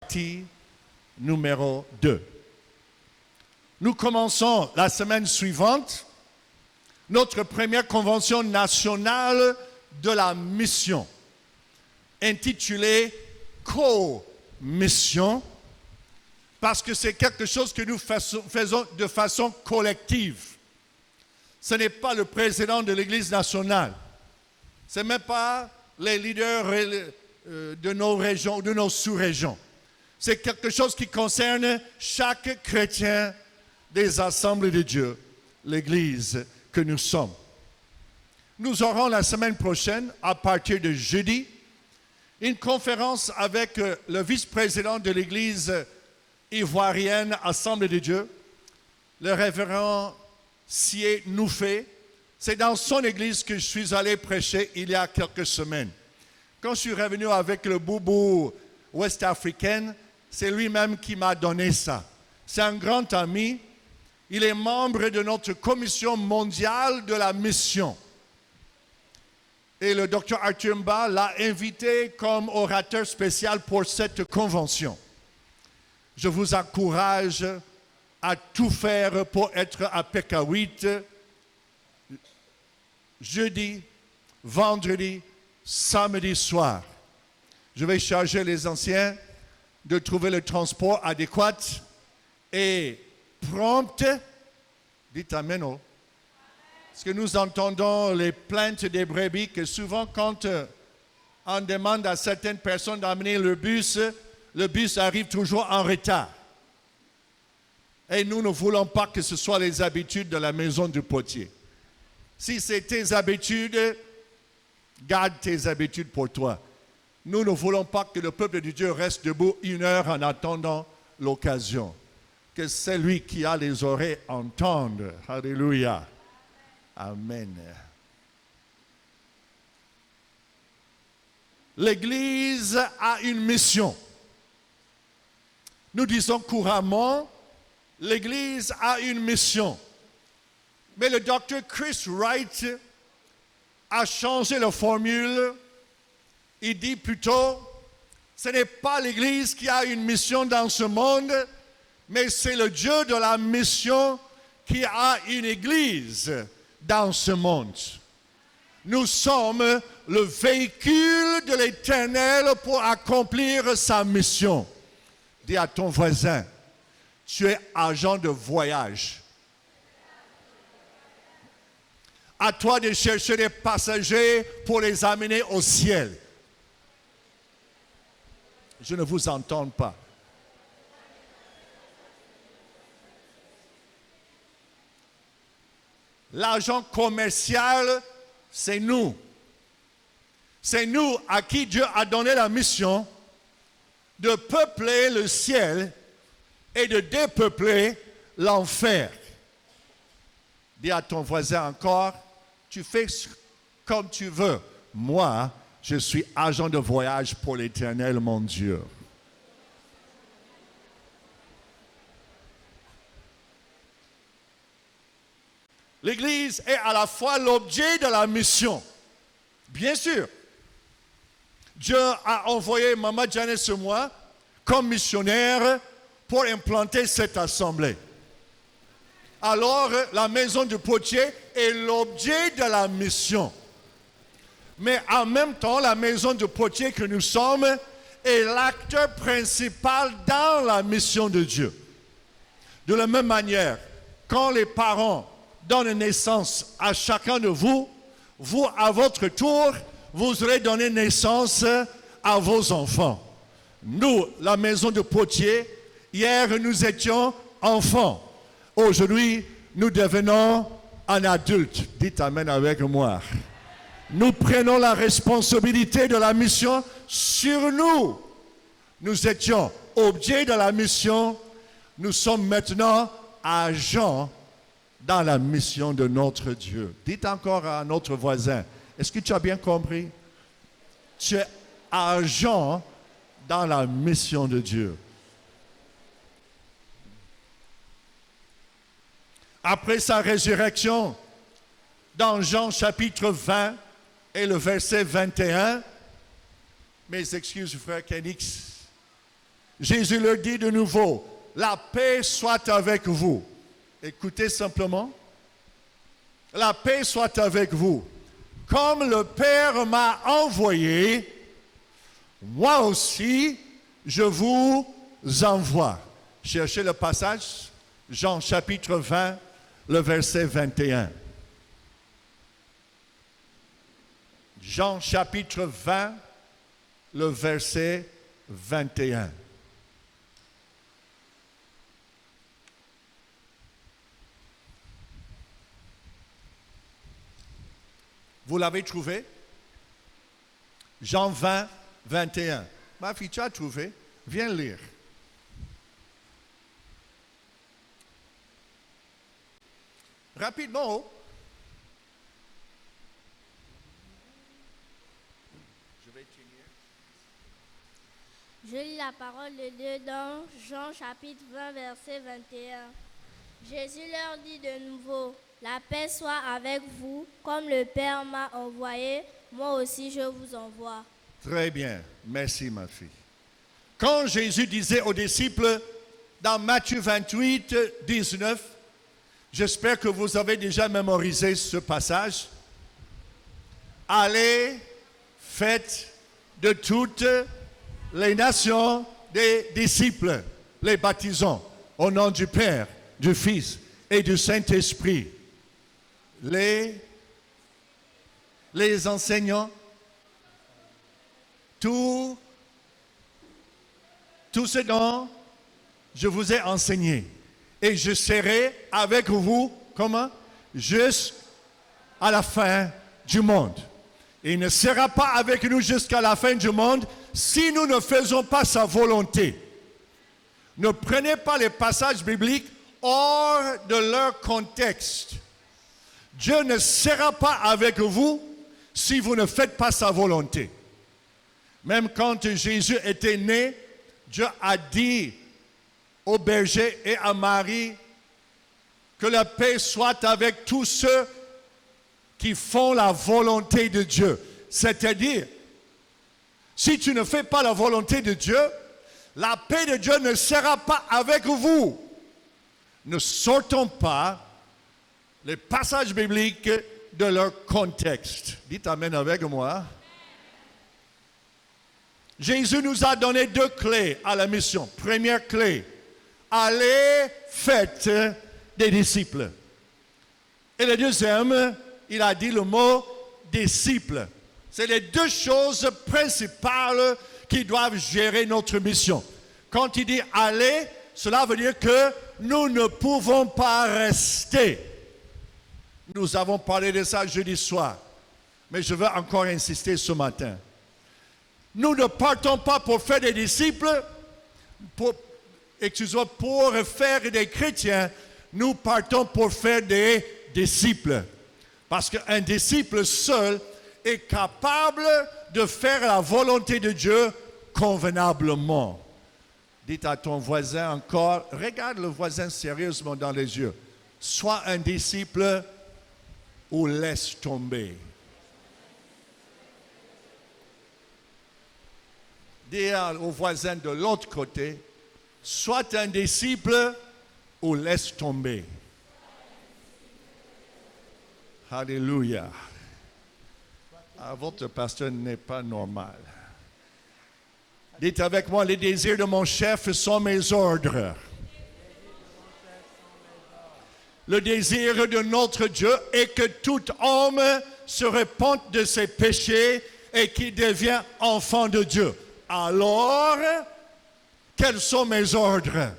partie numéro 2. Nous commençons la semaine suivante notre première convention nationale de la mission, intitulée Co-mission, parce que c'est quelque chose que nous faisons de façon collective. Ce n'est pas le président de l'Église nationale, ce n'est même pas les leaders de nos régions, de nos sous-régions. C'est quelque chose qui concerne chaque chrétien des assemblées de Dieu, l'Église que nous sommes. Nous aurons la semaine prochaine, à partir de jeudi, une conférence avec le vice-président de l'Église ivoirienne Assemblée de Dieu, le révérend Sie Noufé. C'est dans son église que je suis allé prêcher il y a quelques semaines. Quand je suis revenu avec le boubou ouest-africain, c'est lui-même qui m'a donné ça. C'est un grand ami. Il est membre de notre commission mondiale de la mission. Et le docteur Arthur Mba l'a invité comme orateur spécial pour cette convention. Je vous encourage à tout faire pour être à Pékawit jeudi, vendredi, samedi soir. Je vais charger les anciens de trouver le transport adéquat et prompt. Dites Amen. Oh. Parce que nous entendons les plaintes des brebis que souvent quand on demande à certaines personnes d'amener le bus arrive toujours en retard. Et nous ne voulons pas que ce soit les habitudes de la maison du potier. Si c'est tes habitudes, garde tes habitudes pour toi. Nous ne voulons pas que le peuple de Dieu reste debout 1 heure en attendant l'occasion. Que celui qui a les oreilles entende. Alléluia. Amen. L'Église a une mission. Nous disons couramment, l'Église a une mission. Mais le docteur Chris Wright a changé la formule. Il dit plutôt, ce n'est pas l'Église qui a une mission dans ce monde, mais c'est le Dieu de la mission qui a une Église dans ce monde. Nous sommes le véhicule de l'Éternel pour accomplir sa mission. Dis à ton voisin, tu es agent de voyage. À toi de chercher des passagers pour les amener au ciel. Je ne vous entends pas. L'agent commercial, c'est nous. C'est nous à qui Dieu a donné la mission de peupler le ciel et de dépeupler l'enfer. Dis à ton voisin encore, tu fais comme tu veux. Moi, je suis agent de voyage pour l'Éternel, mon Dieu. L'Église est à la fois l'objet de la mission. Bien sûr, Dieu a envoyé Mama Janice et moi comme missionnaires pour implanter cette assemblée. Alors, la maison du potier est l'objet de la mission. Mais en même temps, la maison du potier que nous sommes est l'acteur principal dans la mission de Dieu. De la même manière, quand les parents donnent naissance à chacun de vous, vous, à votre tour, vous aurez donné naissance à vos enfants. Nous, la maison de potier, hier, nous étions enfants. Aujourd'hui, nous devenons un adulte. Dites Amen avec moi. Nous prenons la responsabilité de la mission sur nous. Nous étions objets de la mission. Nous sommes maintenant agents dans la mission de notre Dieu. Dites encore à notre voisin, est-ce que tu as bien compris? Tu es agent dans la mission de Dieu. Après sa résurrection, dans Jean chapitre 20 et le verset 21, mes excuses frère Kenix, Jésus leur dit de nouveau, la paix soit avec vous. Écoutez simplement. La paix soit avec vous. Comme le Père m'a envoyé, moi aussi, je vous envoie. Cherchez le passage, Jean chapitre 20, le verset 21. Jean chapitre 20, le verset 21. Vous l'avez trouvé? Jean 20, 21. Ma fille, tu as trouvé? Viens lire. Rapidement. Je vais tenir. Je lis la parole de Dieu dans Jean chapitre 20, verset 21. Jésus leur dit de nouveau, la paix soit avec vous, comme le Père m'a envoyé, moi aussi je vous envoie. Très bien, merci ma fille. Quand Jésus disait aux disciples dans Matthieu 28, 19, j'espère que vous avez déjà mémorisé ce passage. Allez, faites de toutes les nations des disciples, les baptisons au nom du Père, du Fils et du Saint-Esprit. Les enseignants, tout ce dont je vous ai enseigné. Et je serai avec vous, comment? Jusqu'à la fin du monde. Et il ne sera pas avec nous jusqu'à la fin du monde si nous ne faisons pas sa volonté. Ne prenez pas les passages bibliques hors de leur contexte. Dieu ne sera pas avec vous si vous ne faites pas sa volonté. Même quand Jésus était né, Dieu a dit aux bergers et à Marie que la paix soit avec tous ceux qui font la volonté de Dieu. C'est-à-dire, si tu ne fais pas la volonté de Dieu, la paix de Dieu ne sera pas avec vous. Ne sortons pas les passages bibliques de leur contexte. Dites Amen avec moi. Jésus nous a donné 2 clés à la mission. Première clé, allez, faites des disciples. Et le deuxième, il a dit le mot disciple. C'est les 2 choses principales qui doivent gérer notre mission. Quand il dit allez, cela veut dire que nous ne pouvons pas rester. Nous avons parlé de ça jeudi soir, mais je veux encore insister ce matin. Nous ne partons pas pour faire des disciples, pour faire des chrétiens. Nous partons pour faire des disciples. Parce qu'un disciple seul est capable de faire la volonté de Dieu convenablement. Dites à ton voisin encore, regarde le voisin sérieusement dans les yeux. Sois un disciple ou laisse tomber. Dis au voisin de l'autre côté, sois un disciple ou laisse tomber. Alléluia. Votre pasteur n'est pas normal. Dites avec moi, les désirs de mon chef sont mes ordres. Le désir de notre Dieu est que tout homme se repente de ses péchés et qu'il devienne enfant de Dieu. Alors, quels sont mes ordres?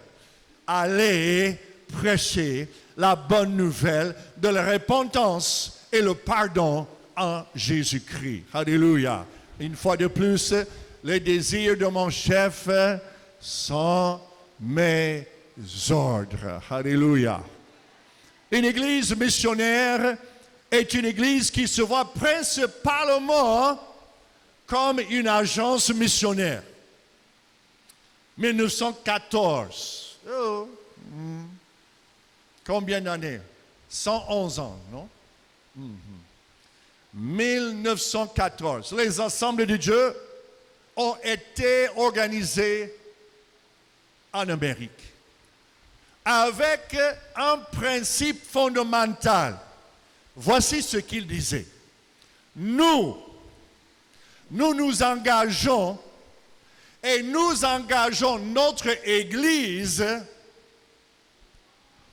Allez prêcher la bonne nouvelle de la repentance et le pardon en Jésus-Christ. Alléluia. Une fois de plus, les désirs de mon chef sont mes ordres. Alléluia. Une église missionnaire est une église qui se voit principalement comme une agence missionnaire. 1914. Combien d'années? 111 ans, non? 1914. Les assemblées de Dieu ont été organisées en Amérique, avec un principe fondamental. Voici ce qu'il disait. Nous nous engageons et nous engageons notre Église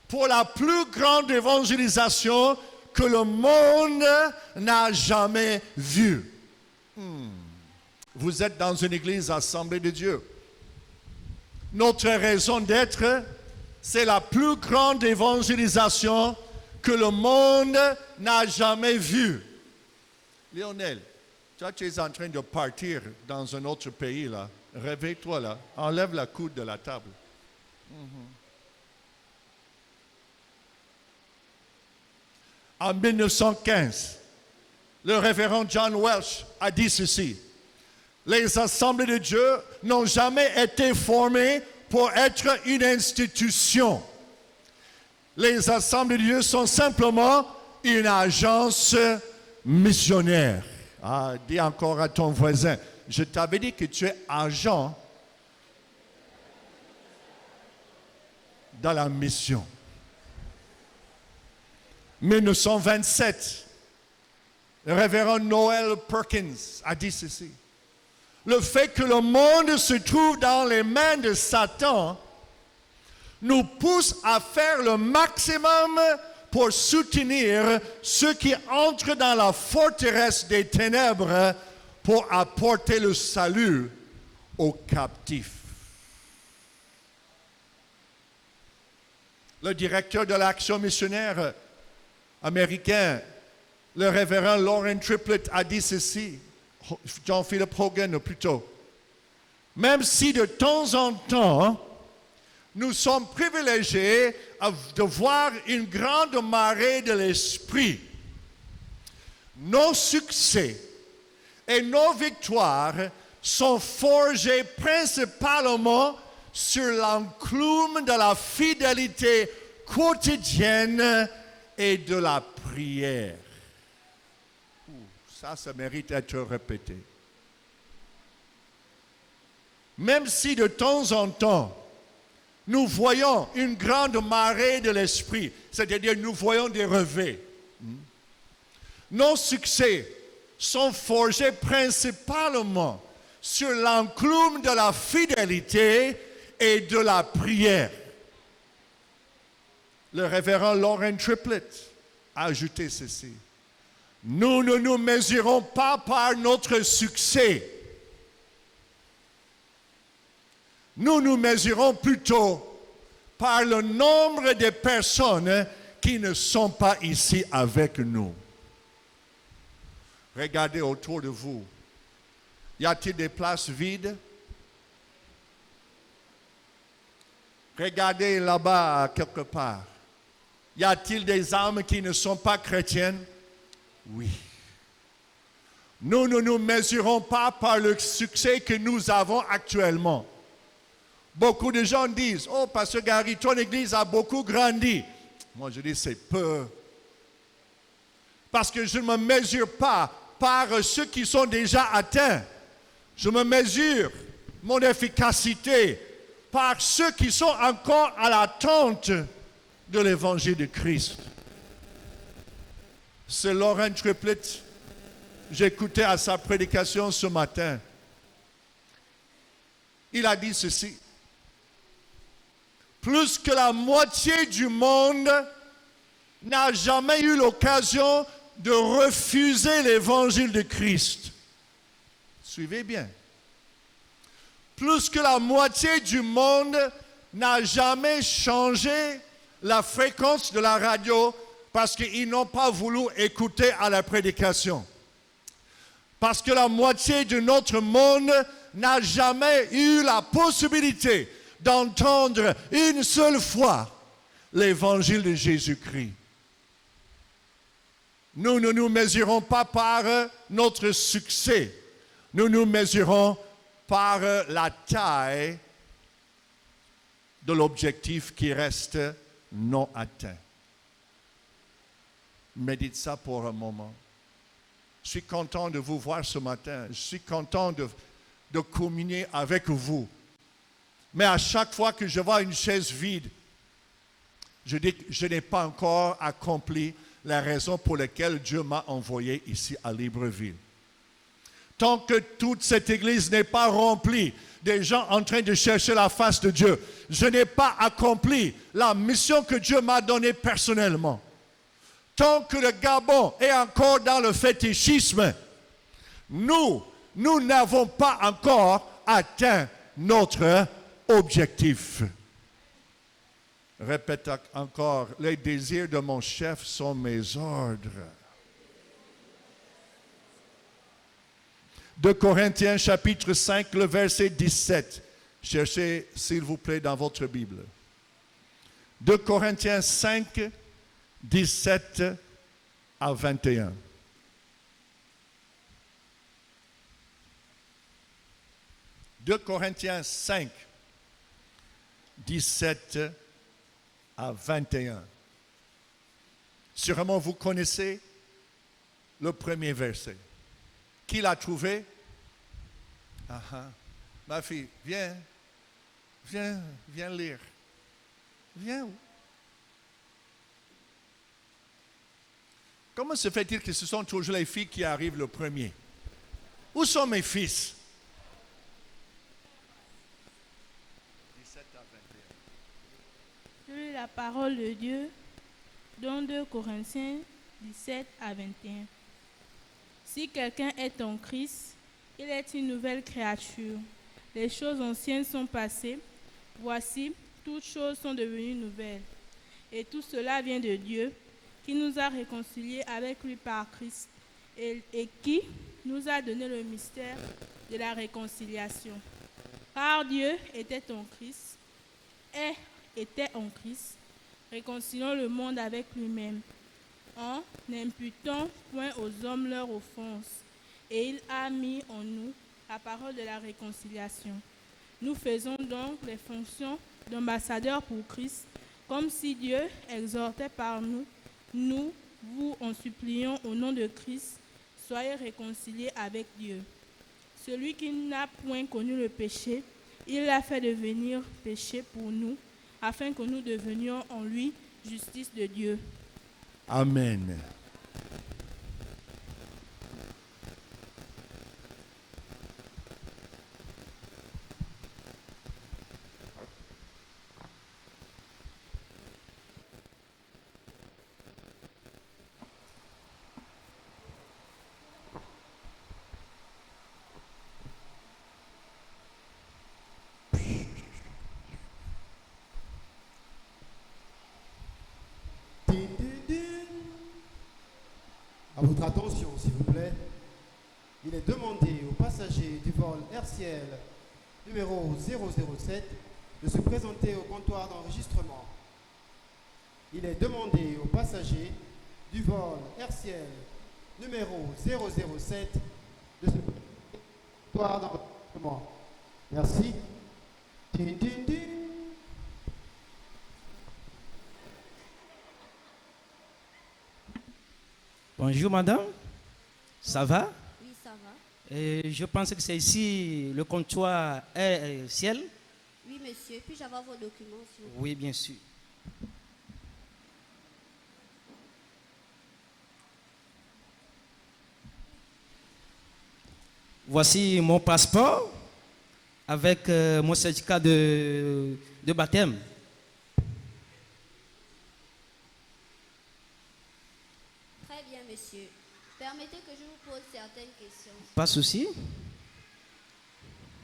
pour la plus grande évangélisation que le monde n'a jamais vue. Vous êtes dans une église assemblée de Dieu. Notre raison d'être, c'est la plus grande évangélisation que le monde n'a jamais vue. Lionel, toi, tu es en train de partir dans un autre pays, là. Réveille-toi, là. Enlève la coude de la table. En 1915, le révérend John Welsh a dit ceci. Les assemblées de Dieu n'ont jamais été formées pour être une institution. Les assemblées de Dieu sont simplement une agence missionnaire. Ah, dis encore à ton voisin, je t'avais dit que tu es agent dans la mission. 1927, le révérend Noel Perkins a dit ceci. Le fait que le monde se trouve dans les mains de Satan nous pousse à faire le maximum pour soutenir ceux qui entrent dans la forteresse des ténèbres pour apporter le salut aux captifs. Le directeur de l'action missionnaire américain, le révérend Lauren Triplett, a dit ceci, John Philip Hogan plutôt. Même si de temps en temps, nous sommes privilégiés de voir une grande marée de l'esprit, nos succès et nos victoires sont forgés principalement sur l'enclume de la fidélité quotidienne et de la prière. Ça mérite d'être répété. Même si de temps en temps, nous voyons une grande marée de l'esprit, c'est-à-dire nous voyons des revers, nos succès sont forgés principalement sur l'enclume de la fidélité et de la prière. Le révérend Lauren Triplett a ajouté ceci. Nous ne nous mesurons pas par notre succès. Nous nous mesurons plutôt par le nombre de personnes qui ne sont pas ici avec nous. Regardez autour de vous. Y a-t-il des places vides? Regardez là-bas quelque part. Y a-t-il des âmes qui ne sont pas chrétiennes? Oui. Nous ne nous mesurons pas par le succès que nous avons actuellement. Beaucoup de gens disent, oh, Pasteur Gary, ton église a beaucoup grandi. Moi, je dis, c'est peu. Parce que je ne me mesure pas par ceux qui sont déjà atteints. Je me mesure mon efficacité par ceux qui sont encore à l'attente de l'évangile de Christ. C'est Lauren Triplett. J'écoutais à sa prédication ce matin. Il a dit ceci. Plus que la moitié du monde n'a jamais eu l'occasion de refuser l'évangile de Christ. Suivez bien. Plus que la moitié du monde n'a jamais changé la fréquence de la radio parce qu'ils n'ont pas voulu écouter à la prédication. Parce que la moitié de notre monde n'a jamais eu la possibilité d'entendre une seule fois l'évangile de Jésus-Christ. Nous ne nous mesurons pas par notre succès. Nous nous mesurons par la taille de l'objectif qui reste non atteint. Médite ça pour un moment. Je suis content de vous voir ce matin. Je suis content de communier avec vous. Mais à chaque fois que je vois une chaise vide, je dis que je n'ai pas encore accompli la raison pour laquelle Dieu m'a envoyé ici à Libreville. Tant que toute cette église n'est pas remplie des gens en train de chercher la face de Dieu, je n'ai pas accompli la mission que Dieu m'a donnée personnellement. Tant que le Gabon est encore dans le fétichisme, nous n'avons pas encore atteint notre objectif. Répète encore, les désirs de mon chef sont mes ordres. 2 Corinthiens chapitre 5, le verset 17. Cherchez, s'il vous plaît, dans votre Bible. 2 Corinthiens 5, 17 à 21. « 2 Corinthiens 5, 17 à 21. Sûrement vous connaissez le premier verset. Qui l'a trouvé? Ma fille, viens lire. Viens où? Comment se fait-il que ce sont toujours les filles qui arrivent le premier? Où sont mes fils? 17 à 21. Je lis la parole de Dieu dans 2 Corinthiens 17 à 21. Si quelqu'un est en Christ, il est une nouvelle créature. Les choses anciennes sont passées. Voici, toutes choses sont devenues nouvelles. Et tout cela vient de Dieu, qui nous a réconciliés avec lui par Christ et qui nous a donné le mystère de la réconciliation. Car Dieu était en Christ, réconciliant le monde avec lui-même, en n'imputant point aux hommes leur offense. Et il a mis en nous la parole de la réconciliation. Nous faisons donc les fonctions d'ambassadeurs pour Christ, comme si Dieu exhortait par nous, vous en suppliant au nom de Christ, soyez réconciliés avec Dieu. Celui qui n'a point connu le péché, il l'a fait devenir péché pour nous, afin que nous devenions en lui justice de Dieu. Amen. À votre attention, s'il vous plaît. Il est demandé aux passagers du vol Air Ciel numéro 007 de se présenter au comptoir d'enregistrement. Il est demandé aux passagers du vol Air Ciel numéro 007 de se présenter au comptoir d'enregistrement. Merci. Din, din, din. Bonjour madame, ça va? Oui, ça va. Je pense que c'est ici le comptoir Air Ciel. Oui, monsieur. Puis-je avoir vos documents, s'il vous plaît? Oui, bien sûr. Voici mon passeport avec mon certificat de baptême. Très bien, monsieur. Permettez que je vous pose certaines questions. Pas de souci?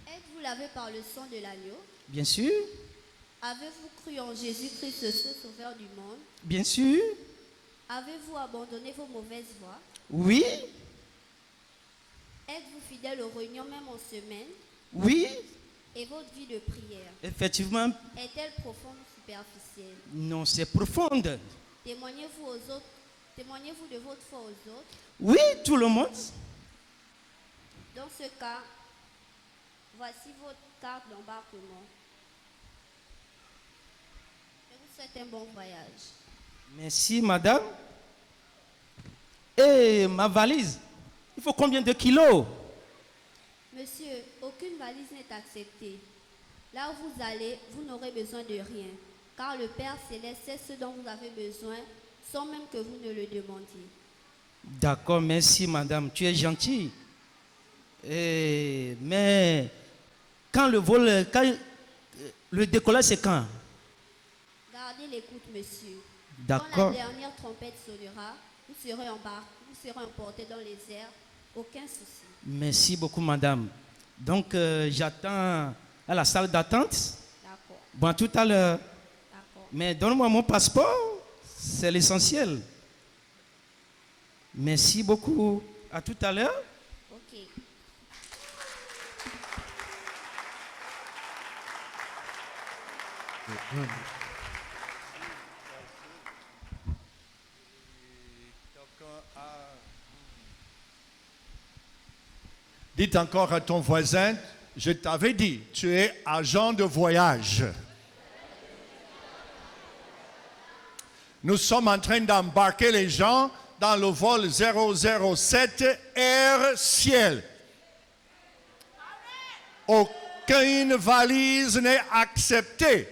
Êtes-vous lavé par le sang de l'agneau? Bien sûr, Avez-vous cru en Jésus-Christ, le seul sauveur du monde? bien sûr. Avez-vous abandonné vos mauvaises voies? Oui, Êtes-vous fidèle aux réunions même en semaine? oui, Et votre vie de prière, effectivement. est-elle profonde ou superficielle? Non, c'est profonde. Témoignez-vous aux autres? Témoignez-vous de votre foi aux autres? Oui, tout le monde. Dans ce cas, voici votre carte d'embarquement. Je vous souhaite un bon voyage. Merci, madame. Et ma valise, il faut combien de kilos? Monsieur, aucune valise n'est acceptée. Là où vous allez, vous n'aurez besoin de rien, car le Père Céleste sait ce dont vous avez besoin, sans même que vous ne le demandiez. D'accord, merci madame, tu es gentille. Mais quand le décollage, c'est quand? Gardez l'écoute, monsieur. D'accord. Quand la dernière trompette sonnera, vous serez emportés dans les airs, aucun souci. Merci beaucoup madame. Donc j'attends à la salle d'attente. D'accord, Bon, à tout à l'heure. d'accord. Mais donne-moi mon passeport, c'est l'essentiel. Merci beaucoup. À tout à l'heure. Ok. Dites encore à ton voisin, je t'avais dit, tu es agent de voyage. Nous sommes en train d'embarquer les gens dans le vol 007 Air Ciel. Aucune valise n'est acceptée.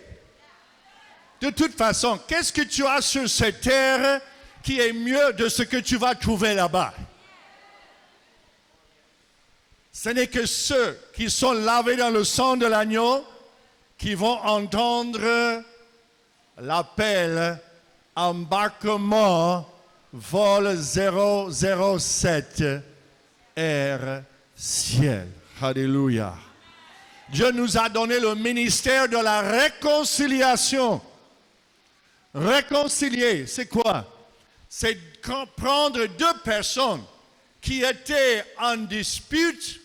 De toute façon, qu'est-ce que tu as sur cette terre qui est mieux de ce que tu vas trouver là-bas? Ce n'est que ceux qui sont lavés dans le sang de l'agneau qui vont entendre l'appel embarquement vol 007 Air Ciel. Alléluia. Dieu nous a donné le ministère de la réconciliation. Réconcilier, c'est quoi? C'est prendre deux personnes qui étaient en dispute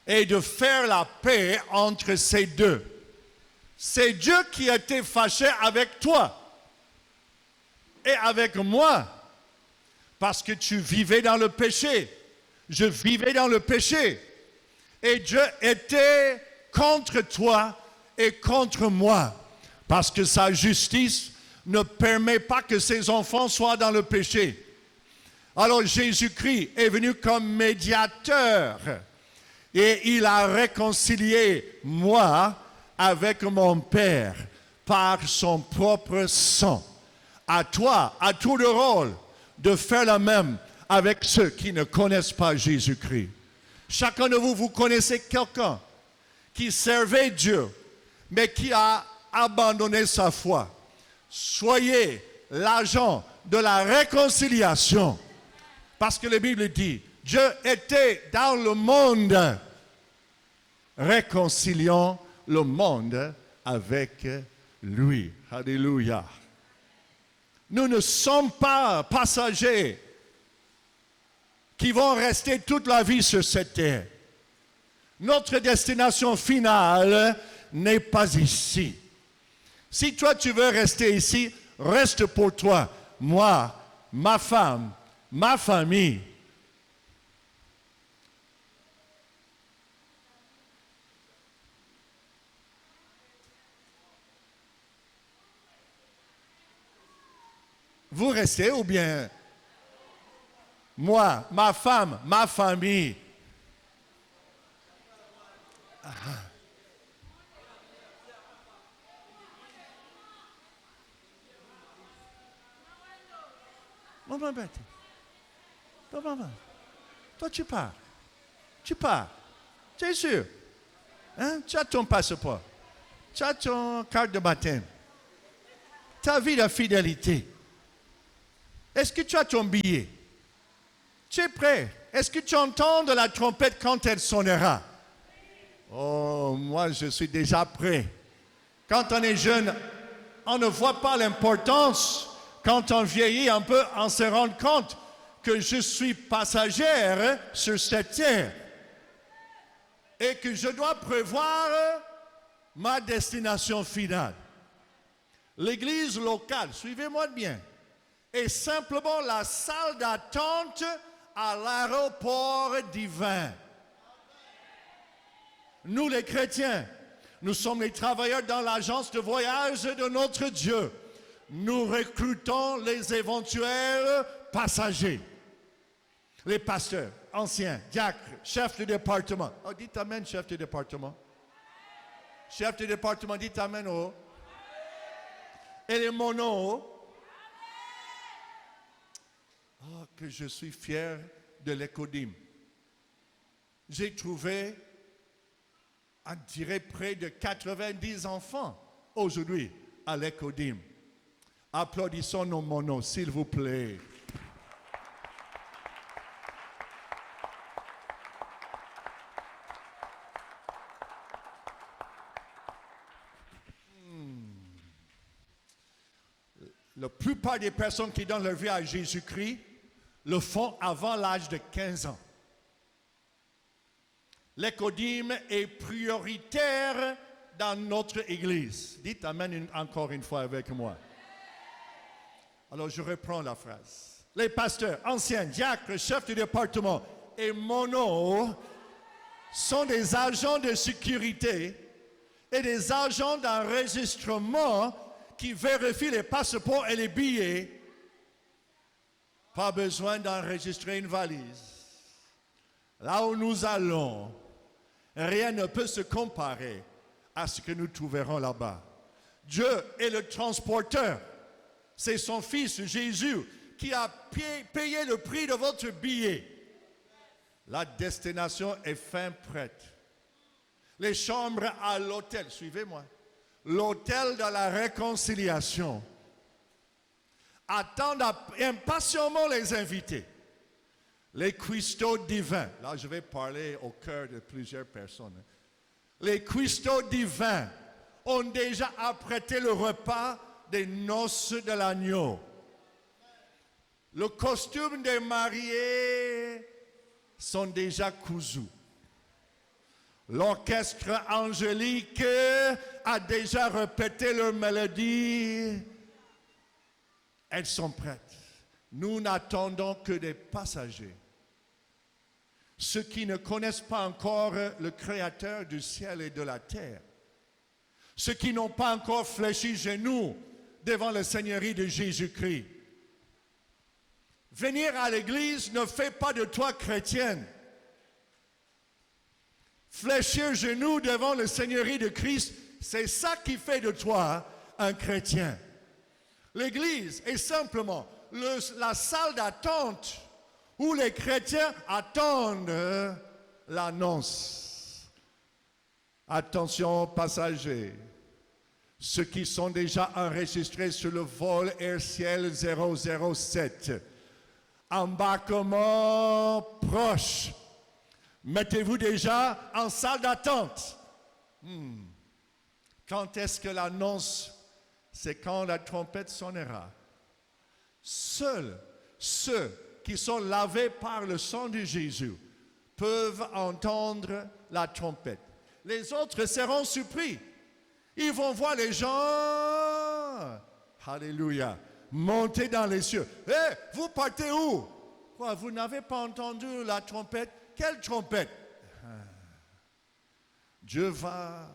et de faire la paix entre ces deux. C'est Dieu qui était fâché avec toi et avec moi parce que tu vivais dans le péché. Je vivais dans le péché. Et Dieu était contre toi et contre moi parce que sa justice ne permet pas que ses enfants soient dans le péché. Alors Jésus-Christ est venu comme médiateur et il a réconcilié moi avec mon Père par son propre sang. À toi, à tout le rôle de faire la même avec ceux qui ne connaissent pas Jésus-Christ. Chacun de vous, vous connaissez quelqu'un qui servait Dieu, mais qui a abandonné sa foi. Soyez l'agent de la réconciliation. Parce que la Bible dit, Dieu était dans le monde, réconciliant le monde avec lui. Alléluia. Nous ne sommes pas passagers qui vont rester toute la vie sur cette terre. Notre destination finale n'est pas ici. Si toi tu veux rester ici, reste pour toi. Moi, ma femme, ma famille. Vous restez ou bien moi, ma femme, ma famille. Maman bête. Maman. Toi tu pars. Tu pars. Tu es sûr? Hein? Tu as ton passeport. Tu as ton carte de baptême. Ta vie de fidélité. Est-ce que tu as ton billet? Tu es prêt? Est-ce que tu entends de la trompette quand elle sonnera? Oh, moi je suis déjà prêt. Quand on est jeune, on ne voit pas l'importance. Quand on vieillit un peu, on se rend compte que je suis passagère sur cette terre et que je dois prévoir ma destination finale. L'église locale, suivez-moi bien, est simplement la salle d'attente à l'aéroport divin. Nous les chrétiens, nous sommes les travailleurs dans l'agence de voyage de notre Dieu. Nous recrutons les éventuels passagers. Les pasteurs, anciens, diacres, chefs de département. Oh, dites amen, chef de département. Chef de département, dites Amen. Oh. Et les monos. Oh, que je suis fier de l'Écodim. J'ai trouvé, on dirait, près de 90 enfants aujourd'hui à l'Écodim. Applaudissons nos monos, s'il vous plaît. La plupart des personnes qui donnent leur vie à Jésus-Christ le font avant l'âge de 15 ans. L'Écodim est prioritaire dans notre Église. Dites Amen encore une fois avec moi. Alors je reprends la phrase. Les pasteurs, anciens, diacres, chefs de département et monos sont des agents de sécurité et des agents d'enregistrement qui vérifient les passeports et les billets. Pas besoin d'enregistrer une valise. Là où nous allons, rien ne peut se comparer à ce que nous trouverons là-bas. Dieu est le transporteur. C'est son Fils Jésus qui a payé le prix de votre billet. La destination est fin prête. Les chambres à l'hôtel, suivez-moi. L'hôtel de la réconciliation attendent impatiemment les invités. Les cuistots divins, là je vais parler au cœur de plusieurs personnes. Les cuistots divins ont déjà apprêté le repas des noces de l'agneau. Le costume des mariés sont déjà cousus. L'orchestre angélique a déjà répété leur mélodie. Elles sont prêtes. Nous n'attendons que des passagers. Ceux qui ne connaissent pas encore le Créateur du ciel et de la terre. Ceux qui n'ont pas encore fléchi genoux devant la Seigneurie de Jésus-Christ. Venir à l'église ne fait pas de toi chrétienne. Fléchir genoux devant la Seigneurie de Christ, c'est ça qui fait de toi un chrétien. L'église est simplement la salle d'attente où les chrétiens attendent l'annonce. Attention passagers, ceux qui sont déjà enregistrés sur le vol Air Ciel 007. Embarquement proche. Mettez-vous déjà en salle d'attente. Quand est-ce que l'annonce? C'est quand la trompette sonnera. Seuls ceux qui sont lavés par le sang de Jésus peuvent entendre la trompette. Les autres seront surpris. Ils vont voir les gens, alléluia, monter dans les cieux. Hé, vous partez où? Quoi, vous n'avez pas entendu la trompette? Quelle trompette? Dieu va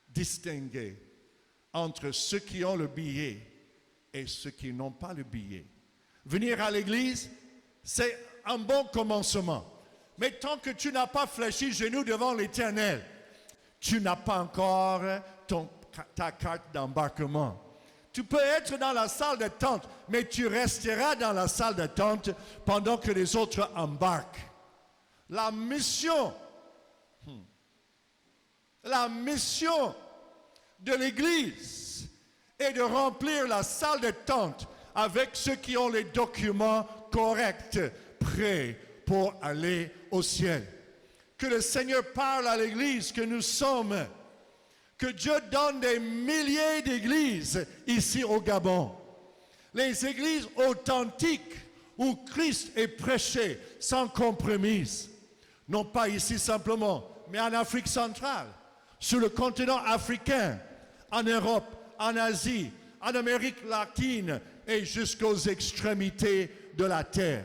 distinguer entre ceux qui ont le billet et ceux qui n'ont pas le billet. Venir à l'église, c'est un bon commencement. Mais tant que tu n'as pas fléchi genou devant l'Éternel, tu n'as pas encore ta carte d'embarquement. Tu peux être dans la salle d'attente, mais tu resteras dans la salle d'attente pendant que les autres embarquent. La mission de l'Église est de remplir la salle d'attente avec ceux qui ont les documents corrects, prêts pour aller au ciel. Que le Seigneur parle à l'Église que nous sommes. Que Dieu donne des milliers d'églises ici au Gabon. Les églises authentiques où Christ est prêché sans compromis. Non pas ici simplement, mais en Afrique centrale, sur le continent africain, en Europe, en Asie, en Amérique latine et jusqu'aux extrémités de la terre.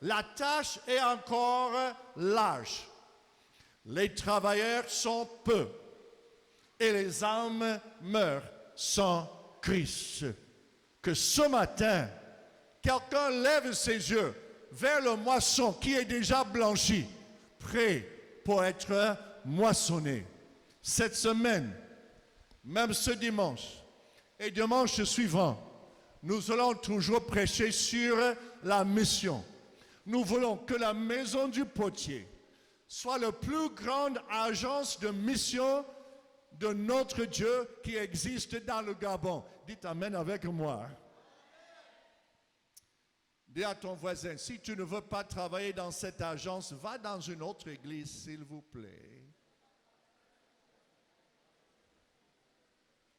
La tâche est encore large. Les travailleurs sont peu et les âmes meurent sans Christ. Que ce matin, quelqu'un lève ses yeux vers le moisson qui est déjà blanchi, prêt pour être moissonné. cette semaine, même ce dimanche et dimanche suivant, nous allons toujours prêcher sur la mission. Nous voulons que la maison du potier soit la plus grande agence de mission de notre Dieu qui existe dans le Gabon. Dites Amen avec moi. Dis à ton voisin, si tu ne veux pas travailler dans cette agence, va dans une autre église, s'il vous plaît.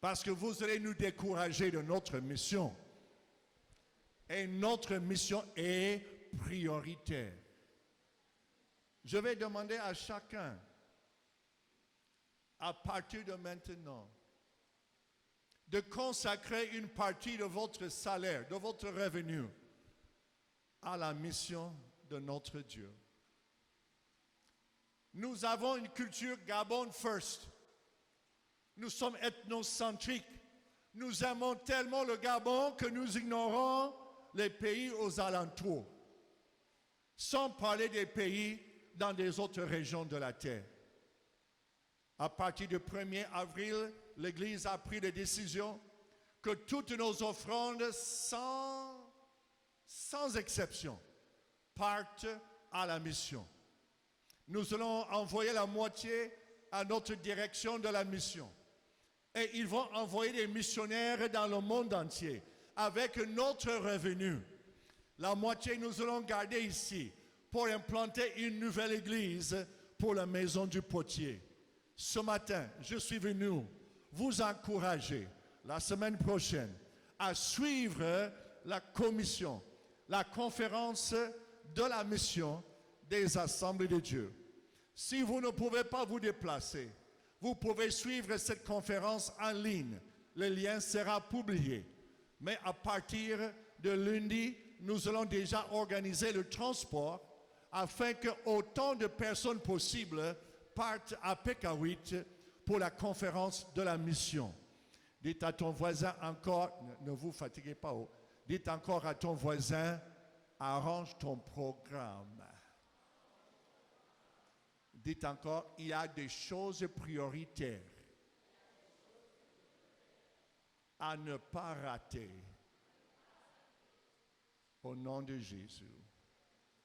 Parce que vous allez nous décourager de notre mission. Et notre mission est prioritaire. Je vais demander à chacun, à partir de maintenant, de consacrer une partie de votre salaire, de votre revenu, à la mission de notre Dieu. Nous avons une culture Gabon first. Nous sommes ethnocentriques. Nous aimons tellement le Gabon que nous ignorons les pays aux alentours, sans parler des pays dans des autres régions de la terre. À partir du 1er avril, l'Église a pris la décision que toutes nos offrandes, sans exception, partent à la mission. Nous allons envoyer la moitié à notre direction de la mission. Et ils vont envoyer des missionnaires dans le monde entier avec notre revenu. La moitié, nous allons garder ici pour implanter une nouvelle église pour la maison du potier. Ce matin, je suis venu vous encourager la semaine prochaine à suivre la commission, la conférence de la mission des Assemblées de Dieu. Si vous ne pouvez pas vous déplacer, vous pouvez suivre cette conférence en ligne. Le lien sera publié. Mais à partir de lundi, nous allons déjà organiser le transport afin que autant de personnes possibles partent à Pékawit pour la conférence de la mission. Dites à ton voisin encore, ne vous fatiguez pas, dites encore à ton voisin, arrange ton programme. Dites encore, il y a des choses prioritaires à ne pas rater. Au nom de Jésus.